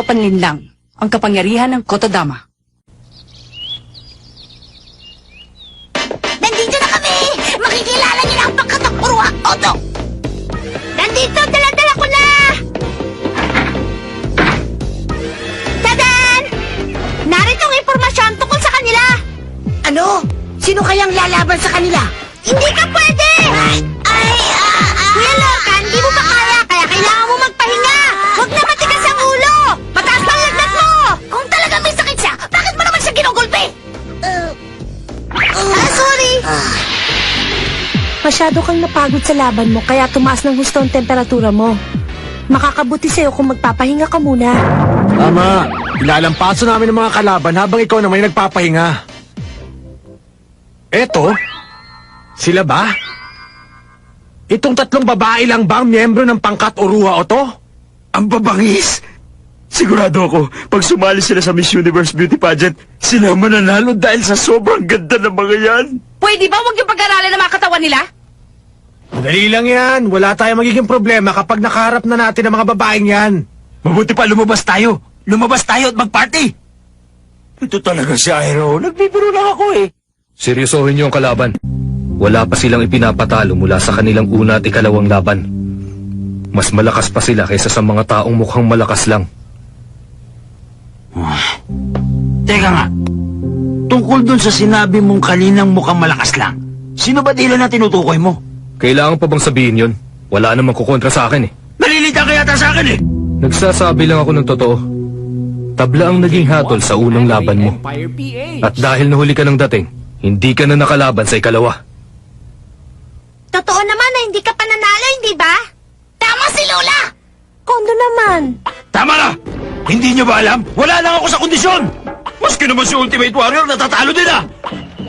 mapanlinlang ang kapangyarihan ng Kotodama. Nandito na kami! Makikilala niyo na ang pangkat ng Uruha Oto! Nandito! Dala-dala ko na! Tadan! Narito ang impormasyon tungkol sa kanila! Ano? Sino kayang lalaban sa kanila? Hindi ka pwede! Kuya Lokan, di mo ba kaya? Kaya kailangan mo magpahinga! Huwag na matigas ang ulo! Mataas pang lagnat mo! Kung talagang may sakit siya, bakit mo naman siya ginugulpi? Sorry! Masyado kang napagod sa laban mo kaya tumaas ng husto ang temperatura mo. Makakabuti sa'yo kung magpapahinga ka muna. Tama. Ilalampaso namin ang mga kalaban habang ikaw naman yung nagpapahinga. Eto? Sila ba? Itong tatlong babae lang ba ang miyembro ng pangkat Uruha Oto? Ang babangis! Sigurado ako, pag sumali sila sa Miss Universe Beauty Pageant, sila mananalo dahil sa sobrang ganda ng mga yan. Pwede ba huwag yung pag-aralan ng mga katawan nila? Madali lang yan. Wala tayong magiging problema kapag nakaharap na natin ang mga babaeng yan. Mabuti pa lumabas tayo. Lumabas tayo at mag-party. Ito talaga si Aero. Nagbibiro lang ako eh. Seryosohin niyo ang kalaban. Wala pa silang ipinapatalo mula sa kanilang una at ikalawang laban. Mas malakas pa sila kaysa sa mga taong mukhang malakas lang. Teka nga. Tungkol dun sa sinabi mong kaninang mukhang malakas lang. Sino ba dila na tinutukoy mo? Kailangan pa bang sabihin yun? Wala namang kukontra sa akin eh. Nalilita ka yata sa akin eh. Nagsasabi lang ako ng totoo. Tabla ang naging hatol sa unang laban mo. At dahil nahuli ka ng dating, hindi ka na nakalaban sa ikalawa. Totoo naman na hindi ka pananalo, hindi ba? Tama si Lola! Kondo naman. Tama na! Hindi niyo ba alam? Wala lang ako sa kondisyon! Maski naman si Ultimate Warrior, natatalo din ah!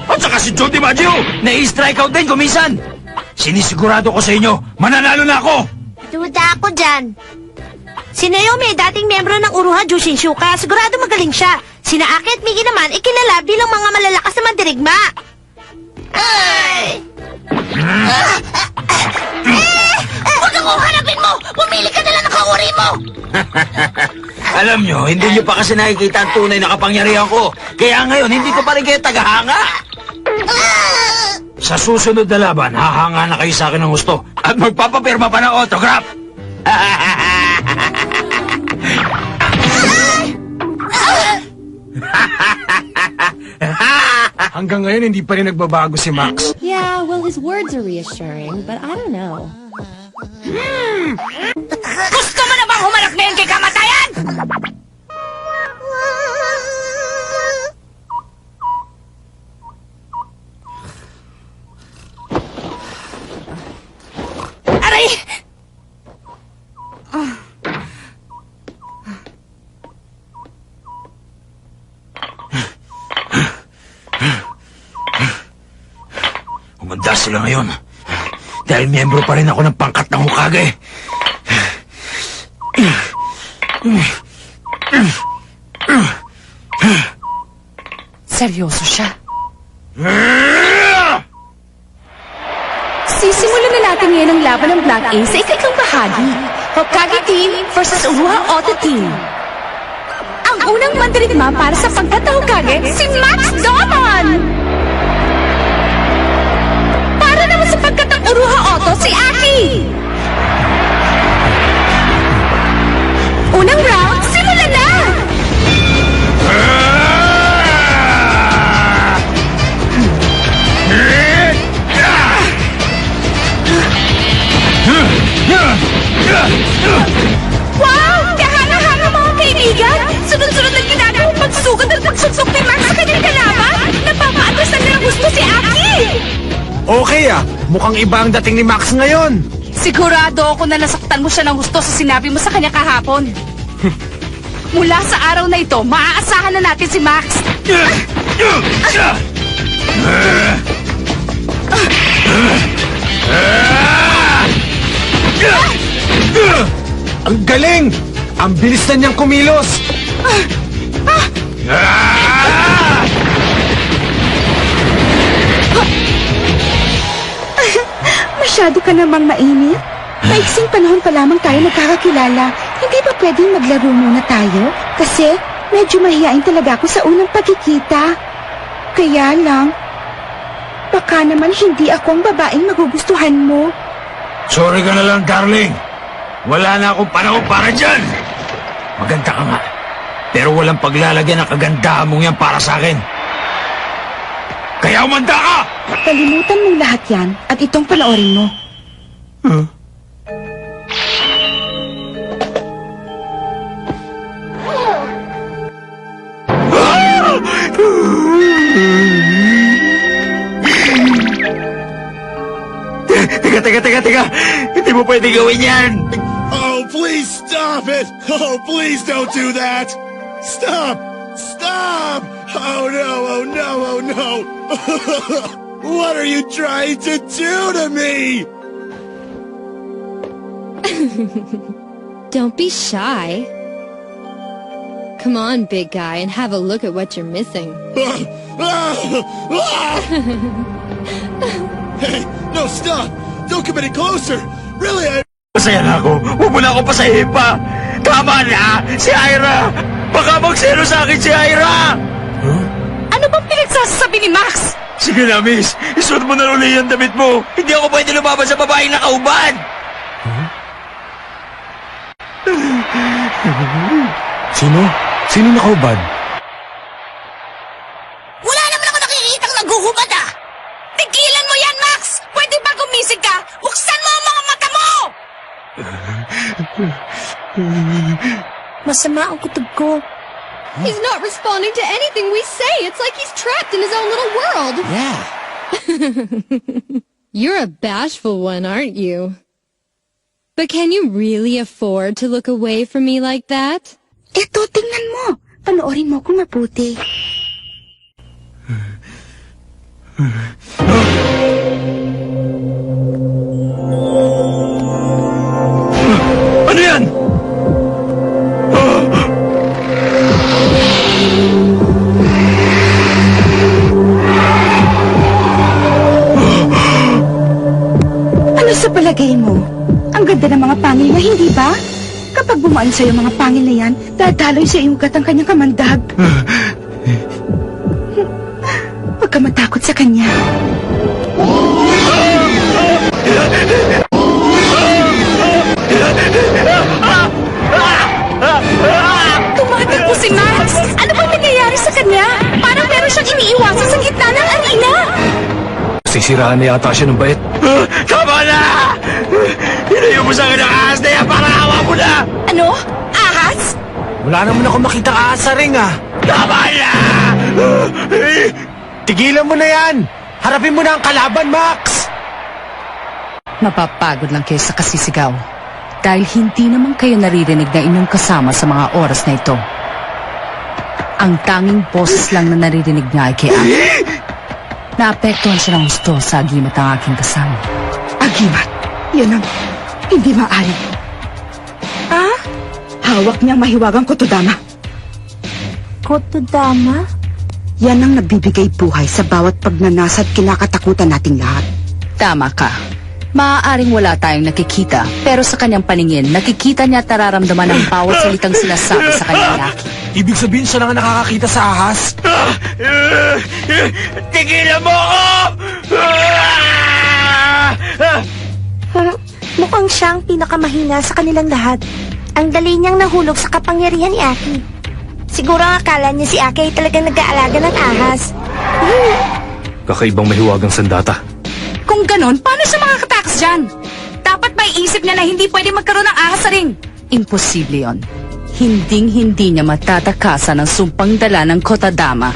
At saka si Joe DiMaggio, nai-strike out din kumisan! Sinisigurado ko sa inyo, mananalo na ako! Duda ako dyan. Si Naomi, dating miyembro ng Uruha Jushinshu, kaya sigurado magaling siya. Sina Aki at Migi naman, ikilala bilang mga malalakas na mandirigma. Ay! Huwag akong hanapin mo! Pumili ka na lang ng kauri mo! Alam nyo, hindi nyo pa kasi nakikita ang tunay na kapangyarihan ko. Kaya ngayon, hindi ko pa rin kayo tagahanga. Sa susunod na laban, hahanga na kayo sa akin ng gusto at magpapapirma pa ng autograph. Hanggang ngayon, hindi pa rin nagbabago si Max. Yeah, well, his words are reassuring, but I don't know. Gusto mo na bang humarap ngayon kay kamatayan? Aray! Umanda sila ngayon. Dahil miyembro pa rin ako ng pangkat ng Hokage. Seryoso siya. Sisimulan na natin ngayon ang laban ng Black Ace sa ikatlong bahagi. Hokage Team versus Uruha Oto Team. Ang unang mandirigma para sa pangkat ng Hokage, si Max Damon! Para naman sa pangkat ng Uruha Oto, si Aki! Unang round, simulan na! Wow! Kahanga-hanga mga kaibigan! Sunod-sunod ang ginagawang pagsugod at pagsuksok ni Max sa kanyang kalaban! Napapaatras na nilang gusto si Aki! Okay ah, mukhang iba ang dating ni Max ngayon. Sigurado ako na nasaktan mo siya ng gusto sa sinabi mo sa kanya kahapon. Mula sa araw na ito, maaasahan na natin si Max. Ang galing! Ang bilis na niyang kumilos! Masyado ka namang mainit. Maiksing panahon pa lamang tayo nagkakakilala. Hindi ba pwedeng maglaro muna tayo? Kasi medyo mahihain talaga ako sa unang pagkikita. Kaya lang, baka naman hindi ako ang babaeng magugustuhan mo. Sorry ka na lang, darling. Wala na akong panahon para dyan. Maganda ka nga. Pero walang paglalagyan ng kagandahan mong yan para sa akin. Kaya umanda ka! Kalimutan mong lahat yan at itong panoorin mo. Teka. Hindi mo pwede gawin yan. Oh, please stop it! Oh, please don't do that! Stop! Stop! Oh no! What are you trying to do to me? Don't be shy. Come on, big guy, and have a look at what you're missing. Hey, no, stop! Don't come any closer! Really, Masaya na ako. Huwag mo na ako pasahin pa. Tama na! Si Ira! Baka magselo sa akin si Ira! Ano bang pinagsasasabi ni Max? Sige na, miss. Isuot mo na uli yung damit mo. Hindi ako pwede lumaban sa babaeng nakauban. Sino? Sino nakaubad? Wala naman ako nakikitang naguhubad ah! Tigilan mo yan, Max! Pwede ba gumising ka? Buksan mo ang mga mata mo! Masama ang kutob ko. He's not responding to anything we say. It's like he's trapped in his own little world. yeah. You're a bashful one, aren't you? But can you really afford to look away from me like that? Eto, tingnan mo. Panoorin mo kung mabuti. Ano yan? Ano sa palagay mo? Ang ganda ng mga pangil niya, hindi ba? Kapag bumaan sa'yo mga pangil na yan, dadaloy sa iyong gat ang kanyang kamandag. Huwag ka matakot sa kanya. Tumatakbo si Max! Ano bang nangyayari sa kanya? Parang meron siyang iniiwasan sa gitna ng arena! Sisiraan na yata siya ng bait. Tama na! Hinayo mo sa akin ang ahas na yan para awa mo na! Ano? Ahas? Wala naman ako makita ahas sa ring ah. Tama na! Tigilan mo na yan! Harapin mo na ang kalaban, Max! Mapapagod lang kayo sa kasisigaw. Dahil hindi naman kayo naririnig na inyong kasama sa mga oras na ito. Ang tanging boses lang na naririnig niya ay kay Aki. Naapektuhan siya ng gusto sa agimat ang aking kasama. Agimat, yan ang hindi maaari. Ah? Hawak niyang mahiwagang kotodama. Kotodama? Yan ang nagbibigay buhay sa bawat pagnanasa at kinakatakutan nating lahat. Tama ka. Maaaring wala tayong nakikita, pero sa kanyang paningin, nakikita niya at nararamdaman ang bawat salitang sinasabi sa kanyang laki. Ibig sabihin siya lang ang nakakakita sa ahas? Tigilan mo ako! Mukhang siya ang pinakamahina sa kanilang lahat. Ang dali niyang nahulog sa kapangyarihan ni Aki. Siguro ang akala niya si Aki ay talagang nag-aalaga ng ahas. Kakaibang mahiwagang sandata. Kung ganon, paano siya makakatakas dyan? Dapat may isip niya na hindi pwede magkaroon ng ahas sa ring. Imposible yon. Hinding-hindi niya matatakasan ang sumpang dala ng Kotodama.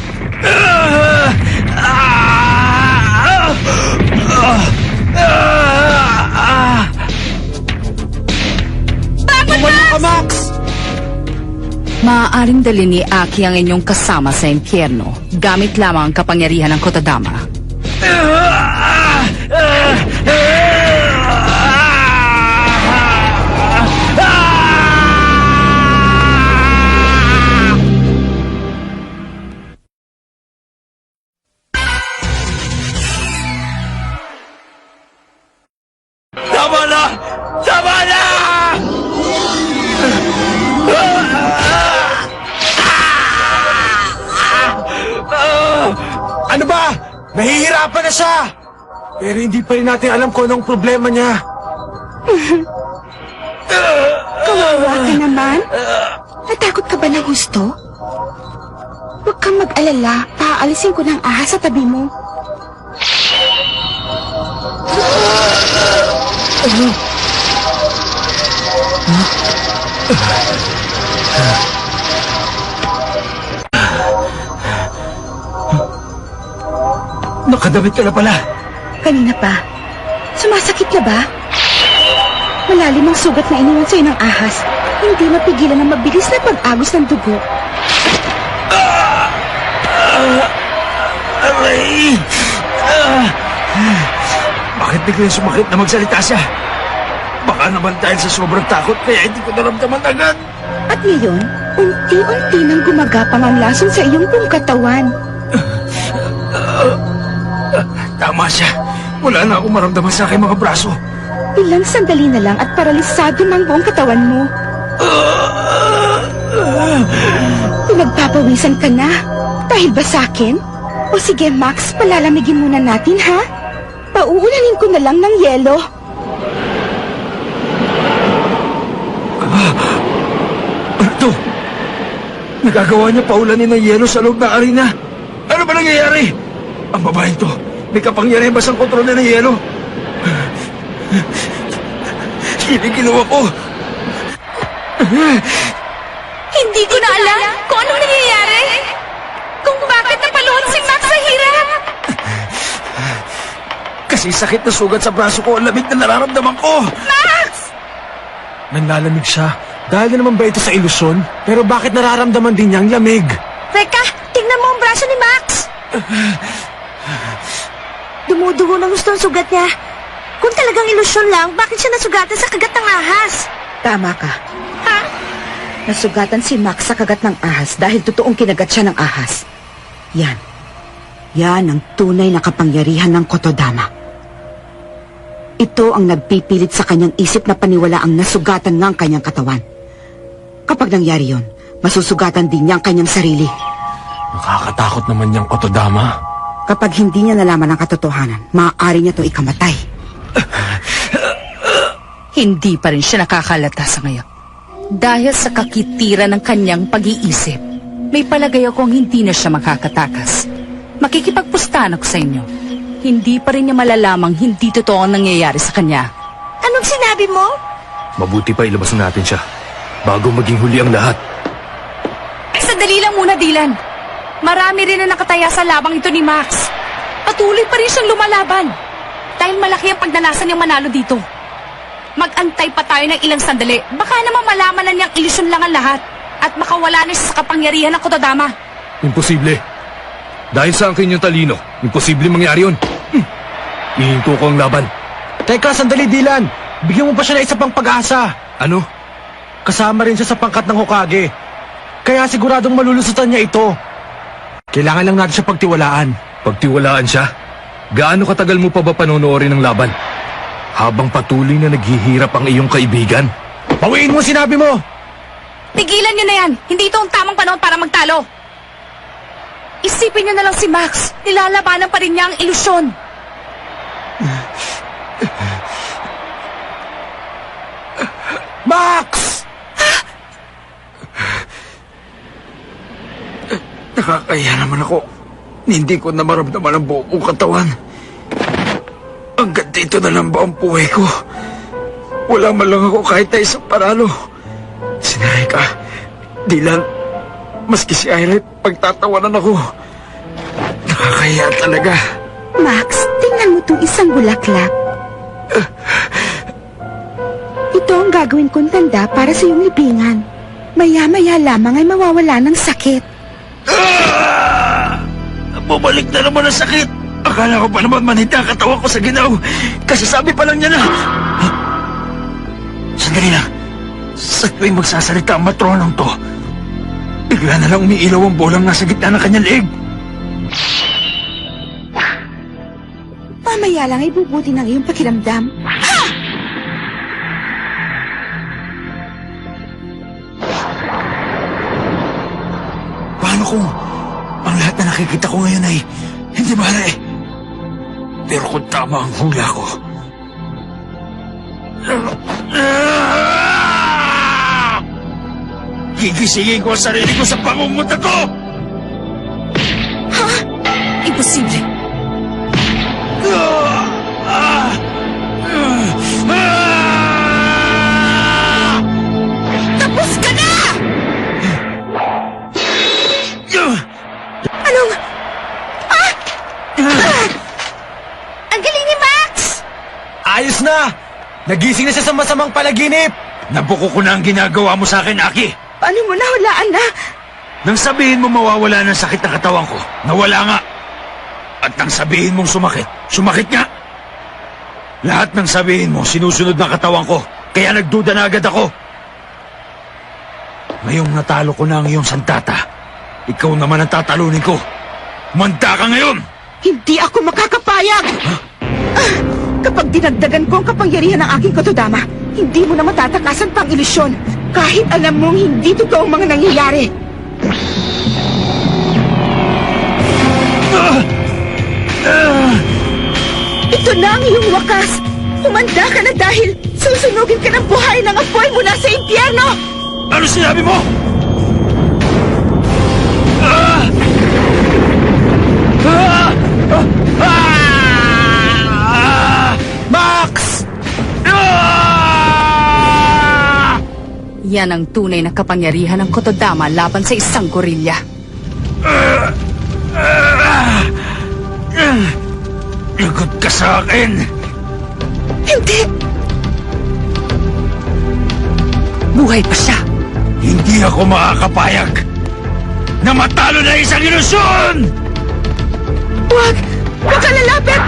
Tumalo ka, Max! Maaaring dali ni Aki ang inyong kasama sa impyerno gamit lamang ang kapangyarihan ng Kotodama. Tama na! Tama Nahihirapan na siya! Pero hindi pa rin natin alam kung anong problema niya. Kawawa ka naman. Natakot ka ba ng gusto? Huwag kang mag-alala. Paalisin ko ng ahas sa tabi mo. Nakadamit ka na pala. Kanina pa. Sumasakit na ba? Malalim ang sugat na iniwan sa'yo ng ahas. Hindi mapigilan ang mabilis na pag-agos ng dugo. Aray! Bakit biglang sumakit na magsalita siya? Baka naman dahil sa sobrang takot kaya hindi ko naramdaman agad. At ngayon, unti-unti nang gumagapang ang lason sa iyong buong katawan. Tama siya. Wala na akong maramdaman sa aking mga braso. Ilang sandali na lang at paralisado ng buong katawan mo. Pinagpapawisan ka na. Dahil ba sa akin? O sige Max, palalamigin muna natin ha? Pauulanin ko na lang ng yelo. Ano to? Nagagawa niya paulanin ng yelo sa loob ng arena. Ano ba nangyayari? Ang babaeng to, may kapangyarihan ba siyang kontrol na ng yelo? Ginawa ko. Hindi ko na alam kung anong nangyayari. Kung bakit napaluhod si Max sa hirap. Kasi sakit na sugat sa braso ko, ang lamig na nararamdaman ko. Max! Nanlalamig siya. Dahil na naman ba ito sa ilusyon? Pero bakit nararamdaman din niya ang lamig? Teka, tingnan mo ang braso ni Max. Dumudugo ng gusto ang sugat niya. Kung talagang ilusyon lang, bakit siya nasugatan sa kagat ng ahas? Tama ka. Nasugatan si Max sa kagat ng ahas dahil totoong kinagat siya ng ahas. Yan. Yan ang tunay na kapangyarihan ng Kotodama. Ito ang nagpipilit sa kanyang isip na paniwala ang nasugatan ng kanyang katawan. Kapag nangyari yon, masusugatan din niya ang kanyang sarili. Nakakatakot naman niyang Kotodama. Kapag hindi niya nalaman ang katotohanan, maaari niya itong ikamatay. Hindi pa rin siya nakakalata sa ngayon. Dahil sa kakitira ng kanyang pag-iisip, may palagay akong hindi na siya makakatakas. Makikipagpustahan ako sa inyo. Hindi pa rin niya malalamang hindi totoo ang nangyayari sa kanya. Anong sinabi mo? Mabuti pa ilabas natin siya bago maging huli ang lahat. Sandali lang muna, Dylan. Marami rin na nakataya sa labang ito ni Max. Patuloy pa rin siyang lumalaban. Dahil malaki ang pagnanasan niyang manalo dito. Mag-antay pa tayo ng ilang sandali. Baka naman malaman na niyang ilusyon lang ang lahat. At makawala na siya sa kapangyarihan ng Kotodama. Imposible. Dahil sa akin yung talino, imposible mangyari yun. Ihinto ko ang laban. Teka, sandali, Dylan. Bigyan mo pa siya ng isa pang pag-asa. Ano? Kasama rin siya sa pangkat ng Hokage. Kaya siguradong malulusutan niya ito. Kailangan lang natin siya pagtiwalaan. Pagtiwalaan siya? Gaano katagal mo pa ba panonoorin ng laban? Habang patuloy na naghihirap ang iyong kaibigan? Bawiin mo sinabi mo! Tigilan niyo na yan. Hindi ito ang tamang panahon para magtalo. Isipin niyo na lang si Max. Nilalabanan pa rin niya ang ilusyon. Max! Nakakaya naman ako. Hindi ko na maramdaman ang buong kong katawan. Hanggang dito na lang ba ang buhay ko? Wala man lang ako kahit na isang paralo. Si Narika, Dylan, maski si Irene, pagtatawanan ako. Nakakaya talaga. Max, tingnan mo itong isang bulaklak. Ito ang gagawin kong tanda para sa iyong libingan. Maya-maya lamang ay mawawala ng sakit. Bumalik na naman ang sakit. Akala ko pa naman manhid ang katawan ko sa ginaw. Kasi sabi pa lang niya na. Huh? Sandali lang. Sa tuwing magsasalita ang matronong to, bigla na lang umiilaw ang bolang nasa gitna ng kanyang leeg. Mamaya lang ay bubuti ng iyong pakiramdam. Paano kung ang lahat na nakikita ko ngayon ay hindi bala eh? Pero kung tama ang hula ko... Gigisingin ko ang sarili ko sa pangunguta ko! Imposible. Tapos ka na! Anong... Ang galing ni Max! Ayos na! Nagising na siya sa masamang panaginip! Nabuko ko na ang ginagawa mo sa akin, Aki. Paano mo nahulaan na? Nang sabihin mo mawawala ng sakit ng katawan ko, nawala nga. At nang sabihin mong sumakit, sumakit nga. Lahat ng sabihin mo, sinusunod ng katawan ko, kaya nagduda na agad ako. Ngayong natalo ko na ang iyong sandata, ikaw naman ang tatalunin ko. Manda ka ngayon! Hindi ako makakapayag! Kapag dinagdagan ko ang kapangyarihan ng aking kotodama, hindi mo na matatakasan pang ilusyon, kahit alam mong hindi totoo ang mga nangyayari. Ito na ang iyong wakas! Humanda ka na dahil susunugin ka ng buhay ng apoy mula sa impyerno! Ano sinabi mo? Max! Yan ang tunay na kapangyarihan ng Kotodama laban sa isang gorilya. Lagot ka sa akin! Hindi! Buhay pa siya. Hindi ako makakapayag na matalo na isang ilusyon! Huwag! Huwag ka lalapit!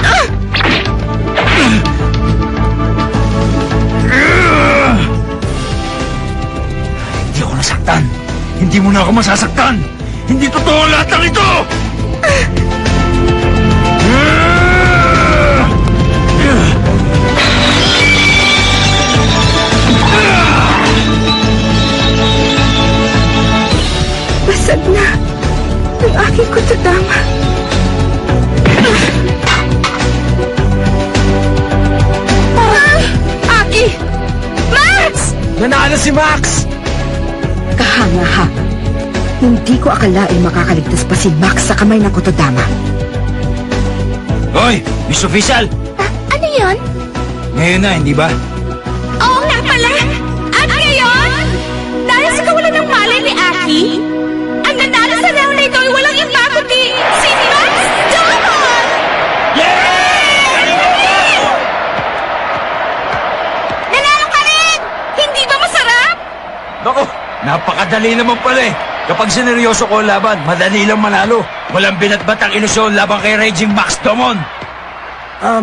Hindi ako nasaktan. Hindi mo na ako masasaktan. Hindi totoo ang lahat ng ito! Basag na ang aking kotodama. Aki! Max! Nanalo si Max! Kahanga-hanga. Hindi ko akalain makakaligtas pa si Max sa kamay ng kotodama. Hoy, Miss Official! Ano yon? Ngayon na, hindi ba? Oo nga pala! At ngayon, dahil sa kawalan ng malay ni Aki, ang nanalo sa round na ito ay walang iba kundi si Max Damon! Nanalo ka rin! Hindi ba masarap? Naku, napakadali naman pala eh. Kapag sineryoso ko ang laban, madali lang manalo. Walang binatbat ang ilusyon laban kay Raging Max Damon.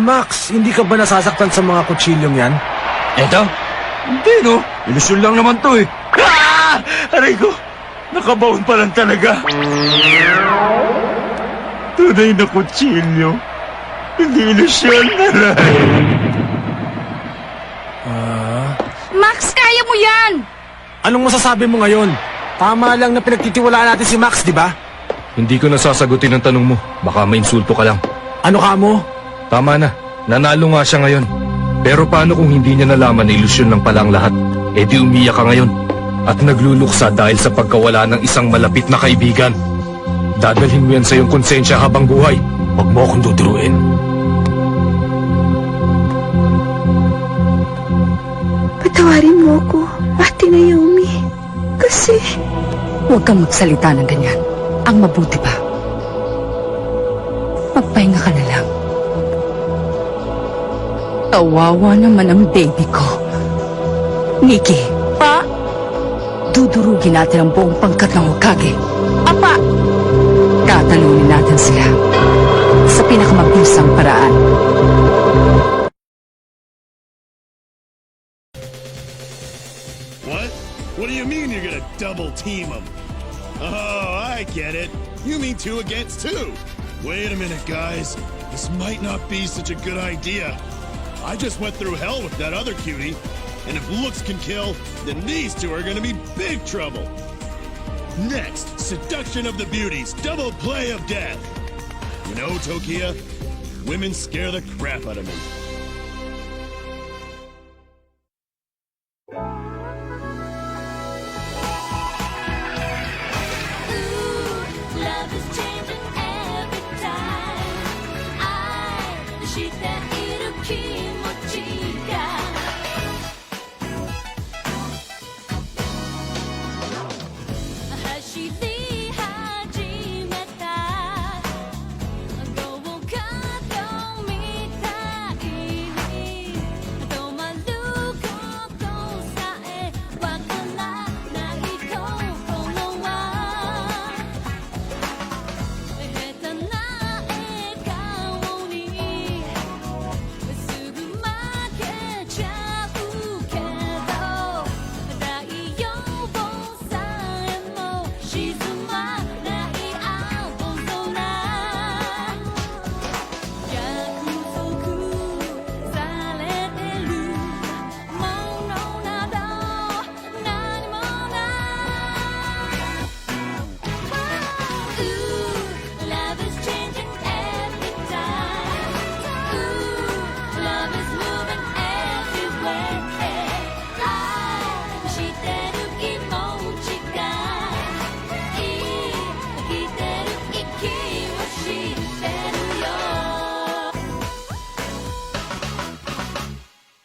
Max, hindi ka ba nasasaktan sa mga kutsilyong yan? Eto? Hindi no, ilusyon lang naman to eh. Ah! Aray ko, nakabaon pa lang talaga. Tunay na kutsilyo. Hindi ilusyon, aray. Max, kaya mo yan! Anong masasabi mo ngayon? Tama lang na pinagtitiwalaan natin si Max, di ba? Hindi ko nasasagutin ang tanong mo. Baka mainsulto ka lang. Ano ka mo? Tama na. Nanalo nga siya ngayon. Pero paano kung hindi niya nalaman na ilusyon lang pala ang lahat? E di umiyak ka ngayon. At nagluluksa dahil sa pagkawala ng isang malapit na kaibigan. Dadalhin mo yan sa iyong konsensya habang buhay. Huwag mo akong duduruin. Patawarin mo ko, Ate Naomi. Kasi... Huwag kang magsalita ng ganyan. Ang mabuti pa. Magpahinga ka na lang. Kawawa naman ang baby ko. Nikki. Pa? Dudurugin natin ang buong pangkat ng Hokage. Apa? Tatalunin natin sila. Sa pinakamabisang paraan. What? What do you mean you're gonna double team them? Oh, I get it. You mean 2 against 2. Wait a minute, guys. This might not be such a good idea. I just went through hell with that other cutie, and if looks can kill, then these 2 are gonna be big trouble. Next, Seduction of the Beauties, double play of death. You know, Tokia, Women scare the crap out of me.